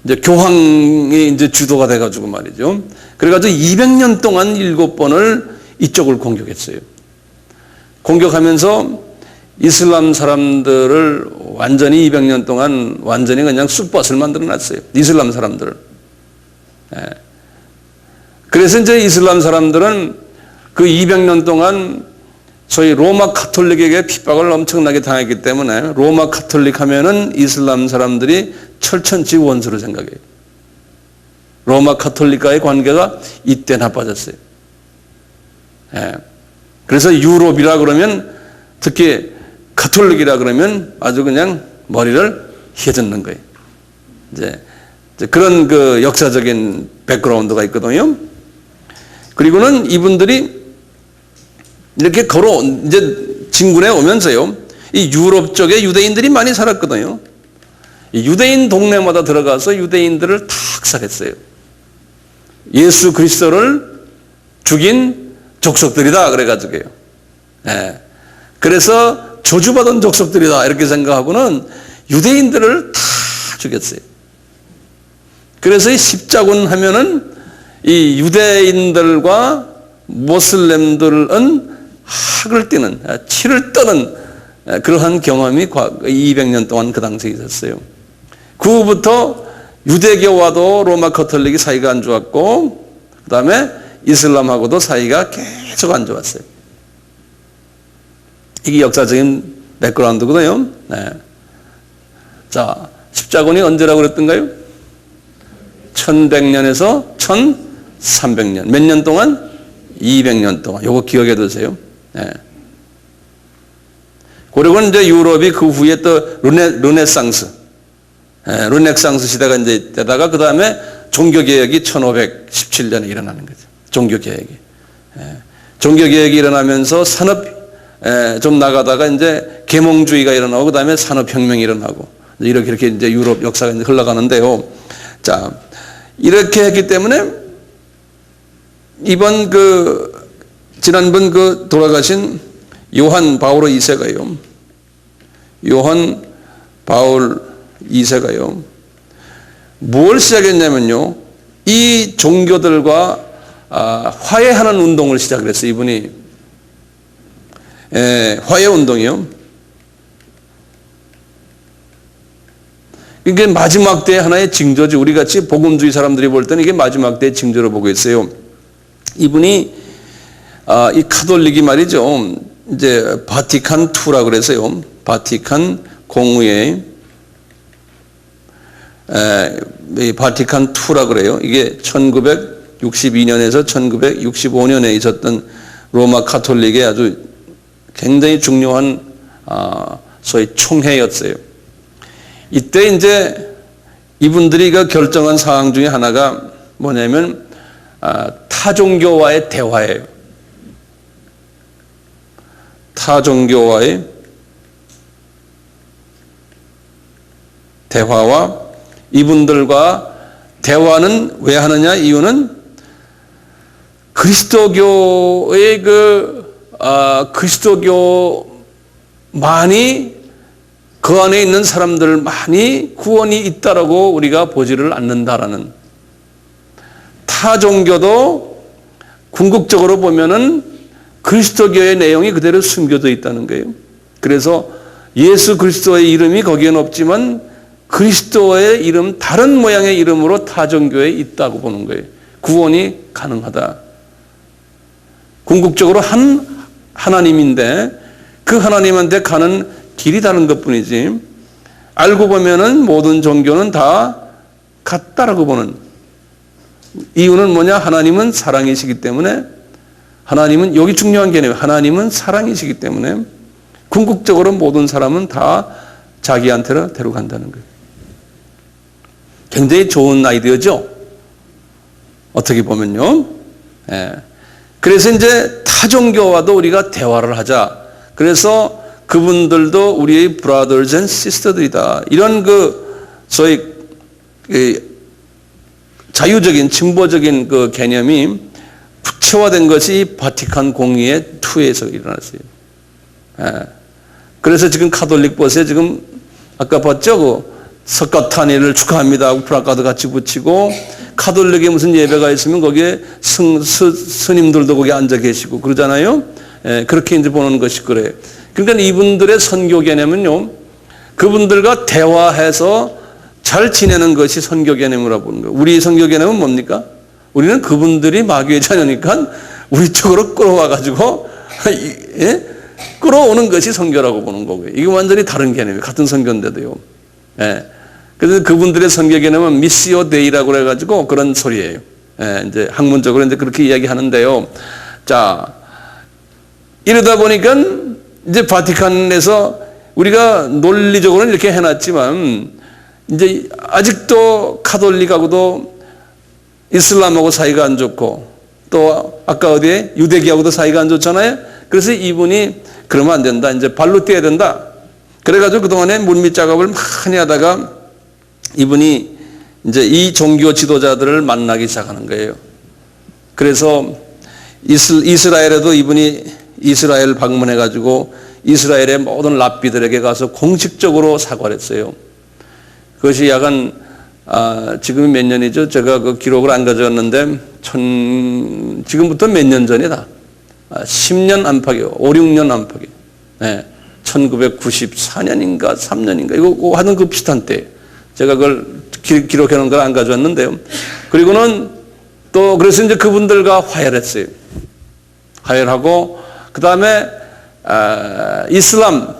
이제 교황이 이제 주도가 돼가지고 말이죠. 그래가지고 200년 동안 7번을 이쪽을 공격했어요. 공격하면서 이슬람 사람들을 완전히 200년 동안 완전히 그냥 쑥밭을 만들어 놨어요. 이슬람 사람들을. 그래서 이제 이슬람 사람들은 그 200년 동안 소위 로마 카톨릭에게 핍박을 엄청나게 당했기 때문에 로마 카톨릭 하면은 이슬람 사람들이 철천지 원수로 생각해요. 로마 카톨릭과의 관계가 이때 나빠졌어요. 그래서 유럽이라 그러면, 특히 카톨릭이라 그러면 아주 그냥 머리를 휘어젓는 거예요. 이제 그런 그 역사적인 백그라운드가 있거든요. 그리고는 이분들이 이렇게 이제 진군에 오면서요, 이 유럽 쪽에 유대인들이 많이 살았거든요. 이 유대인 동네마다 들어가서 유대인들을 다 학살했어요. 예수 그리스도를 죽인 족속들이다 그래가지고요. 예. 그래서 저주받은 족속들이다 이렇게 생각하고는 유대인들을 다 죽였어요. 그래서 이 십자군 하면은 이 유대인들과 모슬렘들은 학을 띠는, 치를 떠는 그러한 경험이 200년 동안 그 당시에 있었어요. 그 후부터 유대교와도 로마 카톨릭이 사이가 안 좋았고, 그 다음에 이슬람하고도 사이가 계속 안 좋았어요. 이게 역사적인 백그라운드거든요. 네. 자, 십자군이 언제라고 그랬던가요? 1100년에서 1300년. 몇 년 동안? 200년 동안. 요거 기억해 두세요. 네. 그리고 이제 유럽이 그 후에 또 르네상스. 네, 르네상스 시대가 이제 되다가 그 다음에 종교개혁이 1517년에 일어나는 거죠. 종교개혁이. 네. 종교개혁이 일어나면서 산업, 좀 나가다가 이제 계몽주의가 일어나고 그 다음에 산업혁명이 일어나고 이렇게 이제 유럽 역사가 이제 흘러가는데요. 자, 이렇게 했기 때문에 이번 지난번 돌아가신 요한 바울 2세가요. 요한 바울 2세가요. 뭘 시작했냐면요. 이 종교들과 화해하는 운동을 시작을 했어요. 이분이. 화해 운동이요. 이게 마지막 때의 하나의 징조지. 우리 같이 복음주의 사람들이 볼 때는 이게 마지막 때의 징조로 보고 있어요. 이분이 이 카톨릭이 말이죠. 이제 바티칸 2라 그래서요. 바티칸 공의회 바티칸 2라 그래요. 이게 1962년에서 1965년에 있었던 로마 카톨릭의 아주 굉장히 중요한 소위 총회였어요. 이때 이제 이분들이 결정한 사항 중에 하나가 뭐냐면 타종교와의 대화예요. 타종교와의 대화와 이분들과 대화는 왜 하느냐? 이유는 그리스도교의 그리스도교만이 그 안에 있는 사람들만이 구원이 있다라고 우리가 보지를 않는다라는. 타종교도 궁극적으로 보면은 그리스도교의 내용이 그대로 숨겨져 있다는 거예요. 그래서 예수 그리스도의 이름이 거기에는 없지만 그리스도의 이름, 다른 모양의 이름으로 타종교에 있다고 보는 거예요. 구원이 가능하다. 궁극적으로 한 하나님인데 그 하나님한테 가는 길이 다른 것뿐이지, 알고 보면은 모든 종교는 다 같다라고 보는. 이유는 뭐냐? 하나님은 사랑이시기 때문에, 하나님은, 여기 중요한 개념이에요. 하나님은 사랑이시기 때문에 궁극적으로 모든 사람은 다 자기한테로 데려간다는 거예요. 굉장히 좋은 아이디어죠? 어떻게 보면요. 예. 그래서 이제 타종교와도 우리가 대화를 하자. 그래서 그분들도 우리의 brothers and sisters들이다. 이런 소위 자유적인, 진보적인 개념이 구체화된 것이 바티칸 공의회 2에서 일어났어요. 예. 그래서 지금 카톨릭 버스에 지금 아까 봤죠? 석가탄일을 축하합니다 하고 프라카드 같이 붙이고, 카톨릭에 무슨 예배가 있으면 거기에 스님들도 거기 앉아 계시고 그러잖아요. 예, 그렇게 이제 보는 것이 그래요. 그러니까 이분들의 선교 개념은요, 그분들과 대화해서 잘 지내는 것이 선교 개념이라고 보는 거예요. 우리 선교 개념은 뭡니까? 우리는 그분들이 마귀의 자녀니까 우리 쪽으로 끌어와가지고, 예? 끌어오는 것이 선교라고 보는 거고요. 이게 완전히 다른 개념이에요. 같은 선교인데도요. 예. 그래서 그분들의 선교 개념은 미시오 데이라고 해가지고 그런 소리예요. 예, 이제 학문적으로 이제 그렇게 이야기하는데요. 자, 이러다 보니까 이제 바티칸에서 우리가 논리적으로는 이렇게 해놨지만, 이제 아직도 카톨릭하고도 이슬람하고 사이가 안 좋고, 또 아까 어디에 유대교하고도 사이가 안 좋잖아요. 그래서 이분이 그러면 안 된다. 이제 발로 뛰어야 된다. 그래가지고 그동안에 물밑 작업을 많이 하다가 이분이 이제 이 종교 지도자들을 만나기 시작하는 거예요. 그래서 이스라엘에도 이분이 이스라엘 방문해가지고 이스라엘의 모든 랍비들에게 가서 공식적으로 사과를 했어요. 그것이 약간 지금이 몇 년이죠? 제가 그 기록을 안 가져왔는데 지금부터 몇 년 전이다. 10년 안팎이요. 5, 6년 안팎이요. 네. 1994년인가 3년인가 이거 하는 그 비슷한 때 제가 그걸 기록해 놓은 걸 안 가져왔는데요. 그리고는 또 그래서 이제 그분들과 화해를 했어요. 화해를 하고 그 다음에 이슬람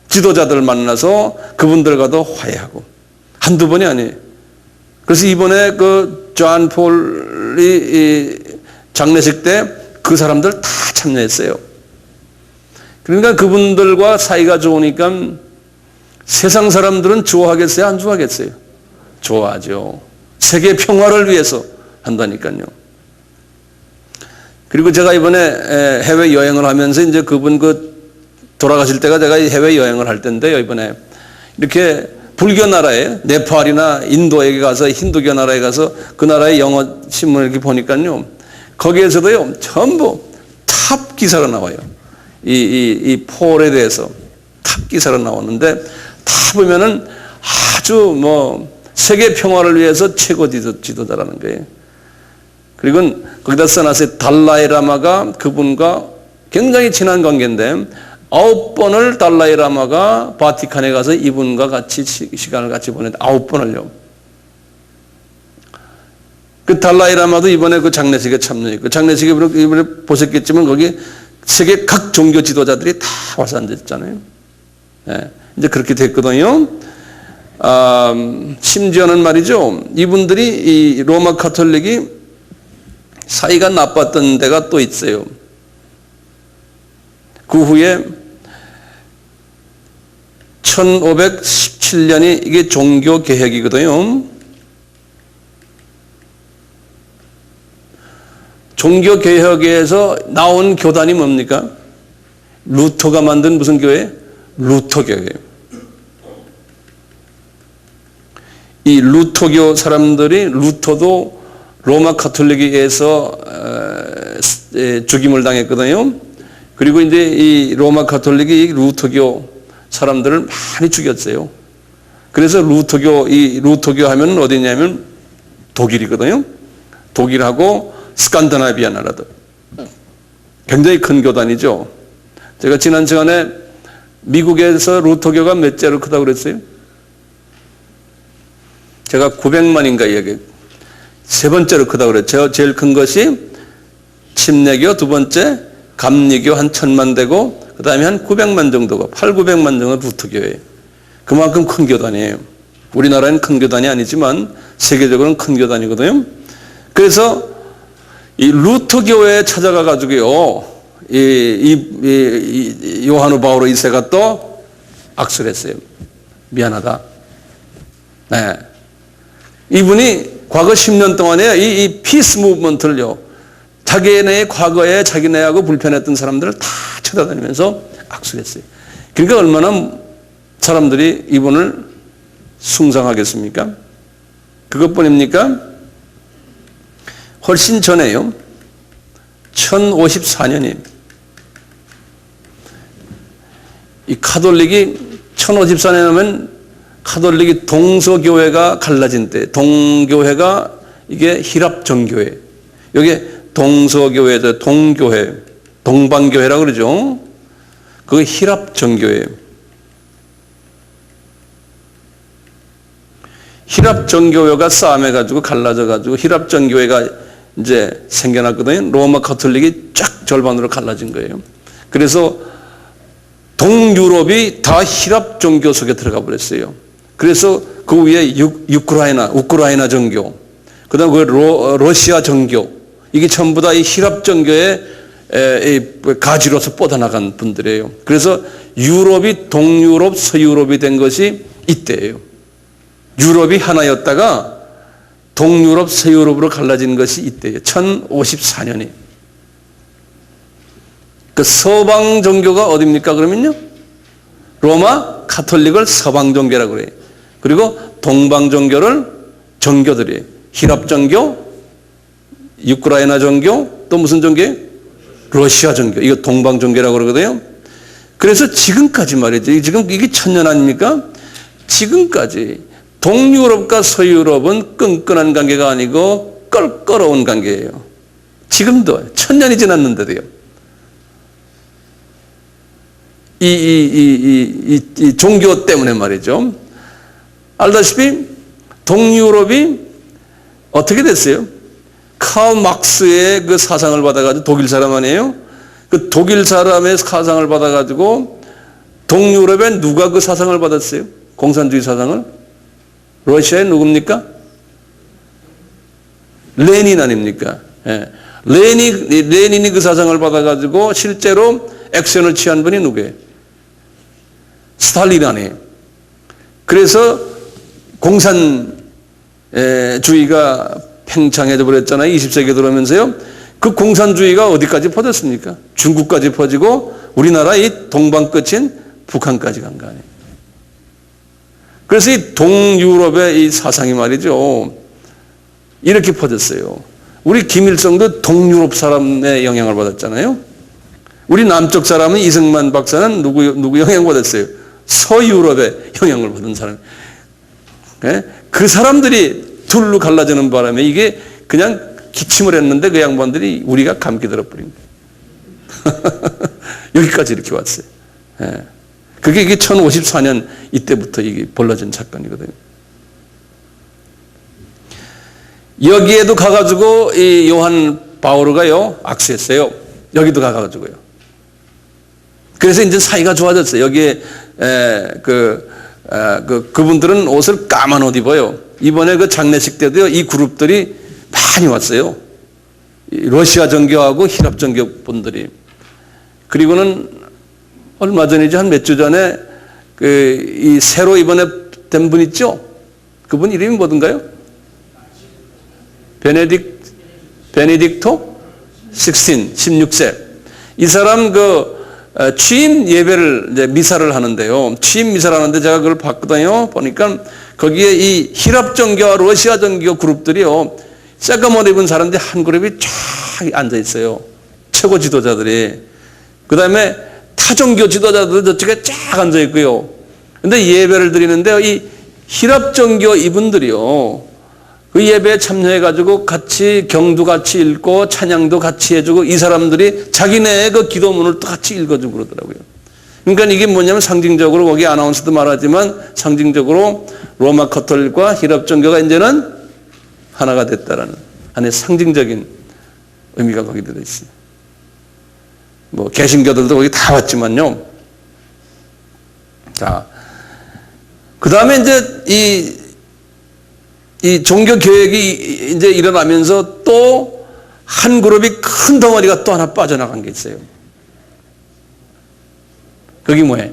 지도자들을 만나서 그분들과도 화해하고 한두 번이 아니에요. 그래서 이번에 그 존 폴이 장례식 때 그 사람들 다 참여했어요. 그러니까 그분들과 사이가 좋으니까 세상 사람들은 좋아하겠어요? 안 좋아하겠어요? 좋아하죠. 세계 평화를 위해서 한다니까요. 그리고 제가 이번에 해외 여행을 하면서 이제 그분 돌아가실 때가 제가 해외 여행을 할 텐데요. 이번에 이렇게 불교 나라에 네팔이나 인도에 가서 힌두교 나라에 가서 그 나라의 영어 신문을 이렇게 보니까요. 거기에서도요. 전부 탑 기사로 나와요. 이 폴에 대해서 탑 기사로 나오는데 다 보면은 아주 세계 평화를 위해서 최고 지도자라는 거예요. 그리고 거기다 써놨어요. 달라이 라마가 그분과 굉장히 친한 관계인데 9번을 달라이 라마가 바티칸에 가서 이분과 같이 시간을 같이 보냈다. 9번을요. 그 달라이 라마도 이번에 그 장례식에 참여했고 장례식에 이번에 보셨겠지만 거기 세계 각 종교 지도자들이 다 와서 앉았잖아요. 네, 이제 그렇게 됐거든요. 심지어는 말이죠. 이분들이 이 로마 카톨릭이 사이가 나빴던 데가 또 있어요. 그 후에 1517년이 이게 종교 개혁이거든요. 종교 개혁에서 나온 교단이 뭡니까? 루터가 만든 무슨 교회? 루터교예요. 이 루터교 사람들이 루터도 로마 카톨릭에 의해서 죽임을 당했거든요. 그리고 이제 이 로마 카톨릭이 루터교 사람들을 많이 죽였어요. 그래서 루터교 하면 어디냐면 독일이거든요. 독일하고 스칸디나비아 나라들. 굉장히 큰 교단이죠. 제가 지난 시간에 미국에서 루터교가 몇 자로 크다고 그랬어요? 제가 900만인가 얘기. 세 번째로 크다고 그랬죠. 제일 큰 것이 침례교, 두 번째 감리교 한 1000만 되고 그 다음에 한 900만 정도가 8,900만 정도 루터교예요. 그만큼 큰 교단이에요. 우리나라는 큰 교단이 아니지만 세계적으로는 큰 교단이거든요. 그래서 이 루터교회에 찾아가 가지고요. 이 요하누 바오로 2세가 또 악수를 했어요. 미안하다. 네. 이분이 과거 10년 동안에 이 피스 무브먼트를요. 자기네 과거에 자기네하고 불편했던 사람들을 다 쳐다다니면서 악수를 했어요. 그러니까 얼마나 사람들이 이분을 숭상하겠습니까? 그것뿐입니까? 훨씬 전에요. 1054년이 이 카톨릭이 1054년에 하면 카톨릭이 동서교회가 갈라진 때 동교회가 이게 히랍정교회 여기 동서교회죠. 동교회 동방교회라고 그러죠. 그게 히랍정교회 히랍정교회가 싸움해가지고 갈라져가지고 히랍정교회가 이제 생겨났거든요. 로마 카톨릭이 쫙 절반으로 갈라진 거예요. 그래서 동유럽이 다 히랍 종교 속에 들어가 버렸어요. 그래서 그 위에 우크라이나 정교, 그 다음에 그 러시아 정교, 이게 전부 다 이 히랍 정교의 가지로서 뻗어나간 분들이에요. 그래서 유럽이 동유럽, 서유럽이 된 것이 이때예요. 유럽이 하나였다가 동유럽, 서유럽으로 갈라진 것이 이때예요. 1054년이. 그 서방 종교가 어딥니까? 그러면요, 로마 카톨릭을 서방 종교라고 그래요. 그리고 동방 종교를 종교들이에요. 히랍 종교, 우크라이나 종교, 또 무슨 종교예요? 러시아 종교. 이거 동방 종교라고 그러거든요. 그래서 지금까지 말이죠. 지금 이게 천년 아닙니까? 지금까지 동유럽과 서유럽은 끈끈한 관계가 아니고 껄끄러운 관계예요. 지금도 천년이 지났는데도요. 이 종교 때문에 말이죠. 알다시피 동유럽이 어떻게 됐어요? 칼 막스의 그 사상을 받아가지고, 독일 사람 아니에요? 그 독일 사람의 사상을 받아가지고 동유럽에 누가 그 사상을 받았어요? 공산주의 사상을? 러시아의 누굽니까? 레닌 아닙니까? 예. 레닌이 그 사상을 받아가지고 실제로 액션을 취한 분이 누구예요? 스탈린 아니에요. 그래서 공산주의가 팽창해져 버렸잖아요. 20세기에 들어오면서요. 그 공산주의가 어디까지 퍼졌습니까? 중국까지 퍼지고 우리나라 이 동방 끝인 북한까지 간 거 아니에요. 그래서 이 동유럽의 이 사상이 말이죠, 이렇게 퍼졌어요. 우리 김일성도 동유럽 사람의 영향을 받았잖아요. 우리 남쪽 사람은 이승만 박사는 누구 영향을 받았어요? 서유럽의 영향을 받은 사람. 그 사람들이 둘로 갈라지는 바람에 이게 그냥 기침을 했는데 그 양반들이 우리가 감기 들어버린 거예요. 여기까지 이렇게 왔어요. 그게 이게 1054년 이때부터 이게 벌어진 사건이거든요. 여기에도 가가지고 이 요한 바오르가요 악수했어요. 여기도 가가지고요. 그래서 이제 사이가 좋아졌어요. 여기에 그분들은 옷을 까만 옷 입어요. 이번에 그 장례식 때도요, 이 그룹들이 많이 왔어요. 러시아 정교하고 히랍 정교 분들이. 그리고는 얼마 전이죠, 한 몇 주 전에 이 새로 이번에 된 분 있죠? 그분 이름이 뭐든가요? 베네딕토 16세. 이 사람 취임 예배를, 이제 미사를 하는데요. 취임 미사를 하는데 제가 그걸 봤거든요. 보니까 거기에 이 히랍 정교와 러시아 정교 그룹들이요, 새까만 입은 사람들이 한 그룹이 쫙 앉아 있어요. 최고 지도자들이. 그 다음에 타종교 지도자들도 저쪽에 쫙 앉아 있고요. 근데 예배를 드리는데요, 이 히랍 정교 이분들이요, 그 예배에 참여해가지고 같이 경도 같이 읽고 찬양도 같이 해주고, 이 사람들이 자기네의 그 기도문을 또 같이 읽어주고 그러더라고요. 그러니까 이게 뭐냐면 상징적으로, 거기 아나운서도 말하지만 상징적으로 로마 카톨릭과 히랍 정교가 이제는 하나가 됐다라는 하나의 상징적인 의미가 거기 들어있어요. 뭐 개신교들도 거기 다 왔지만요. 자, 그 다음에 이제 이 종교 개혁이 이제 일어나면서 또 한 그룹이 큰 덩어리가 또 하나 빠져나간 게 있어요. 그게 뭐예요?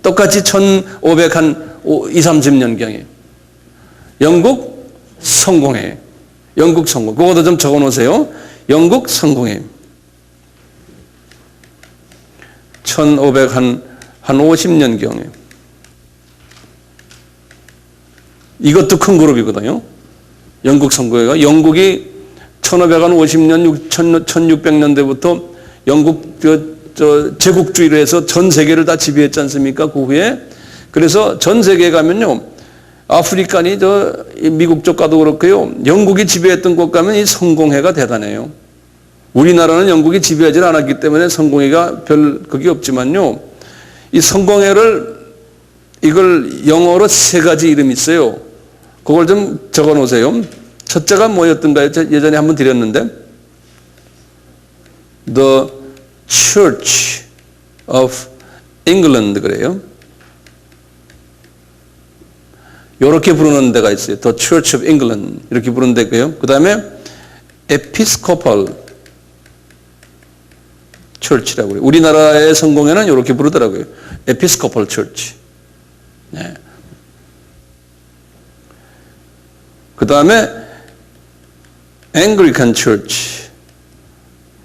똑같이 1530년경에 영국 성공회예요. 영국 성공. 그거도 좀 적어 놓으세요. 영국 성공회예요. 1550년경에. 이것도 큰 그룹이거든요. 영국 성공회가. 영국이 1550년, 1600년대부터 영국 제국주의로 해서 전 세계를 다 지배했지 않습니까? 그 후에. 그래서 전 세계에 가면요, 아프리카니 미국 쪽 가도 그렇고요, 영국이 지배했던 곳 가면 이 성공회가 대단해요. 우리나라는 영국이 지배하지 않았기 때문에 성공회가 별 그게 없지만요, 이 성공회를, 이걸 영어로 3가지 이름이 있어요. 그걸 좀 적어 놓으세요. 첫째가 뭐였던가요? 예전에 한번 드렸는데, The Church of England 그래요. 이렇게 부르는 데가 있어요. The Church of England 이렇게 부르는 데고요. 그 다음에 Episcopal Church라고 그래요. 우리나라의 성공회는 이렇게 부르더라고요. Episcopal Church. 네. 그 다음에 Anglican Church.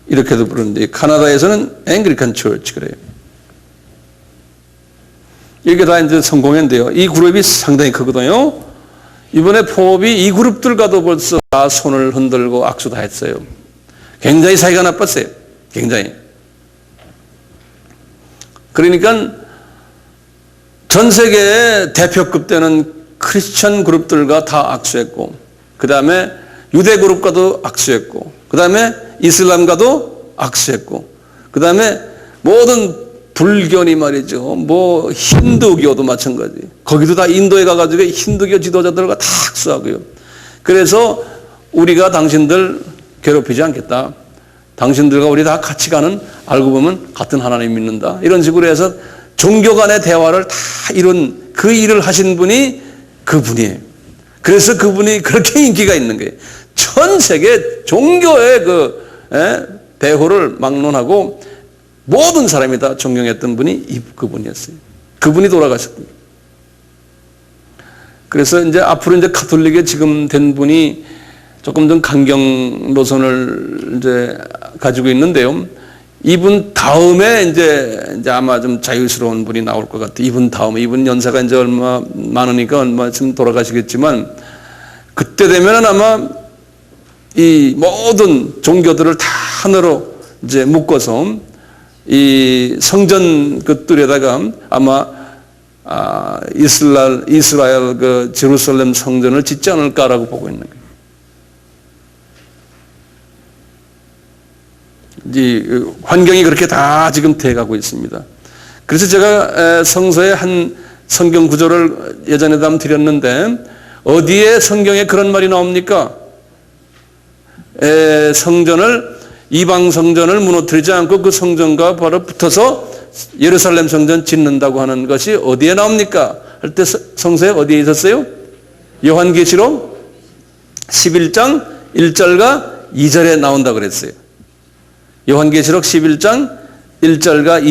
이렇게도 부르는데 카나다에서는 앵글리칸 처치 그래요. 이게 다 이제 성공했는데요. 이 그룹이 상당히 크거든요. 이번에 포업이 이 그룹들과도 벌써 다 손을 흔들고 악수 다 했어요. 굉장히 사이가 나빴어요. 굉장히. 그러니까 전 세계 대표급 되는 크리스천 그룹들과 다 악수했고, 그 다음에 유대 그룹과도 악수했고, 그 다음에 이슬람과도 악수했고, 그 다음에 모든 불교니 말이죠. 뭐 힌두교도 마찬가지. 거기도 다 인도에 가가지고 힌두교 지도자들과 다 악수하고요. 그래서 우리가 당신들 괴롭히지 않겠다. 당신들과 우리 다 같이 가는, 알고 보면 같은 하나님 믿는다. 이런 식으로 해서 종교 간의 대화를 다 이룬 그 일을 하신 분이 그분이에요. 그래서 그분이 그렇게 인기가 있는 거예요. 전 세계 종교의 대호를 막론하고 모든 사람이 다 존경했던 분이 그분이었어요. 그분이 돌아가셨습니다. 그래서 이제 앞으로 이제 가톨릭에 지금 된 분이 조금 좀 강경 노선을 이제 가지고 있는데요. 이분 다음에 이제 아마 좀 자유스러운 분이 나올 것 같아요. 이분 다음에, 이분 연세가 이제 얼마 많으니까 얼마쯤 돌아가시겠지만, 그때 되면은 아마 이 모든 종교들을 다 하나로 이제 묶어서 이 성전 그 뜰에다가 아마 이스라엘 그 제루살렘 성전을 짓지 않을까라고 보고 있는 거예요. 이 환경이 그렇게 다 지금 돼가고 있습니다. 그래서 제가 성서에 한 성경 구절을 예전에도 한번 드렸는데, 어디에 성경에 그런 말이 나옵니까? 이방 성전을 무너뜨리지 않고 그 성전과 바로 붙어서 예루살렘 성전 짓는다고 하는 것이 어디에 나옵니까? 할 때 성서에 어디에 있었어요? 요한계시록 11장 1절과 2절에 나온다고 그랬어요. 요한계시록 11장 1절과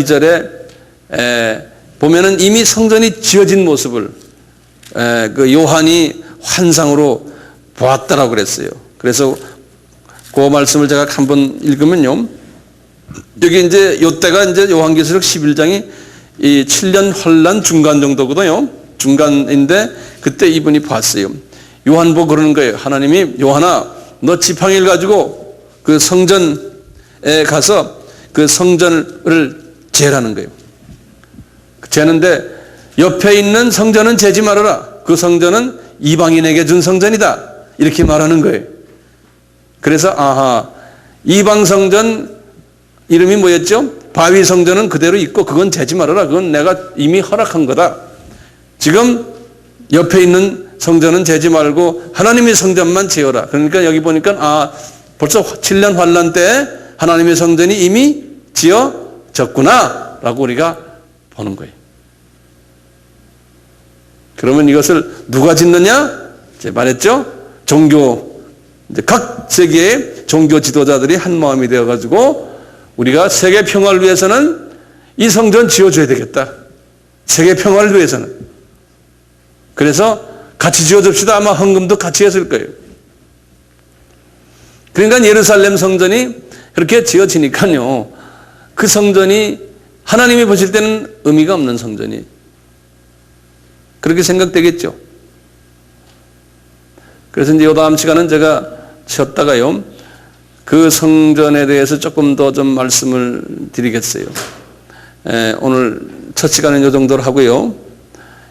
2절에 보면은 이미 성전이 지어진 모습을 그 요한이 환상으로 보았다라고 그랬어요. 그래서 그 말씀을 제가 한번 읽으면요. 여기 이제 요때가 이제 요한계시록 11장이 이 7년 환란 중간 정도거든요. 중간인데 그때 이분이 봤어요. 요한 보고 그러는 거예요. 하나님이 요한아, 너 지팡이를 가지고 그 성전에 가서 그 성전을 재라는 거예요. 재는데 옆에 있는 성전은 재지 말아라. 그 성전은 이방인에게 준 성전이다. 이렇게 말하는 거예요. 그래서 이방 성전 이름이 뭐였죠? 바위 성전은 그대로 있고 그건 재지 말아라. 그건 내가 이미 허락한 거다. 지금 옆에 있는 성전은 재지 말고 하나님의 성전만 재어라. 그러니까 여기 보니까 벌써 7년 환란 때 하나님의 성전이 이미 지어졌구나 라고 우리가 보는 거예요. 그러면 이것을 누가 짓느냐? 제가 말했죠? 각 세계의 종교 지도자들이 한 마음이 되어가지고 우리가 세계 평화를 위해서는 이 성전 지어줘야 되겠다. 세계 평화를 위해서는. 그래서 같이 지어줍시다. 아마 헌금도 같이 했을 거예요. 그러니까 예루살렘 성전이 그렇게 지어지니까요. 그 성전이 하나님이 보실 때는 의미가 없는 성전이 그렇게 생각되겠죠. 그래서 이제 요 다음 시간은 제가 쉬었다가요. 그 성전에 대해서 조금 더 좀 말씀을 드리겠어요. 오늘 첫 시간은 이 정도로 하고요.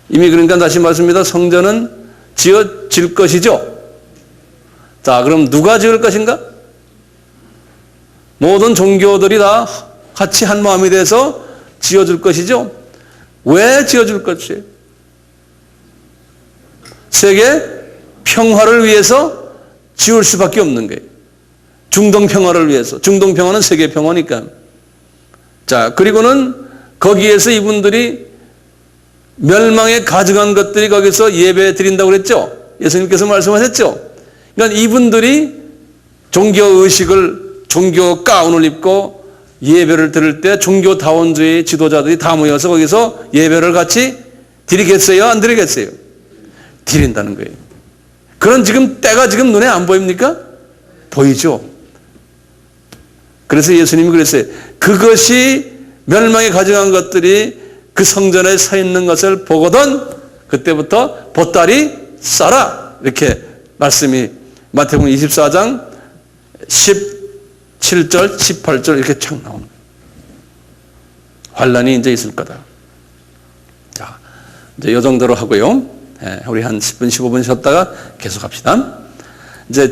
이미 그러니까 다시 말씀입니다. 성전은 지어질 것이죠. 자, 그럼 누가 지을 것인가? 모든 종교들이 다 같이 한 마음이 돼서 지어줄 것이죠. 왜 지어줄 것이에요? 세계 평화를 위해서 지을 수밖에 없는 거예요. 중동 평화를 위해서. 중동 평화는 세계 평화니까. 자, 그리고는 거기에서 이분들이 멸망에 가증한 것들이 거기서 예배 드린다고 그랬죠. 예수님께서 말씀하셨죠. 그러니까 이분들이 종교의식을, 종교 가운을 입고 예배를 드릴 때 종교다원주의 지도자들이 다 모여서 거기서 예배를 같이 드리겠어요? 안 드리겠어요? 드린다는 거예요. 그런 지금 때가 지금 눈에 안 보입니까? 보이죠? 그래서 예수님이 그랬어요. 그것이 멸망에 가져간 것들이 그 성전에 서 있는 것을 보거든 그때부터 보따리 싸라. 이렇게 말씀이 마태복음 24장 17절, 18절 이렇게 쫙 나옵니다. 환란이 이제 있을 거다. 자, 이제 이 정도로 하고요. 우리 한 10분, 15분 쉬었다가 계속 합시다. 이제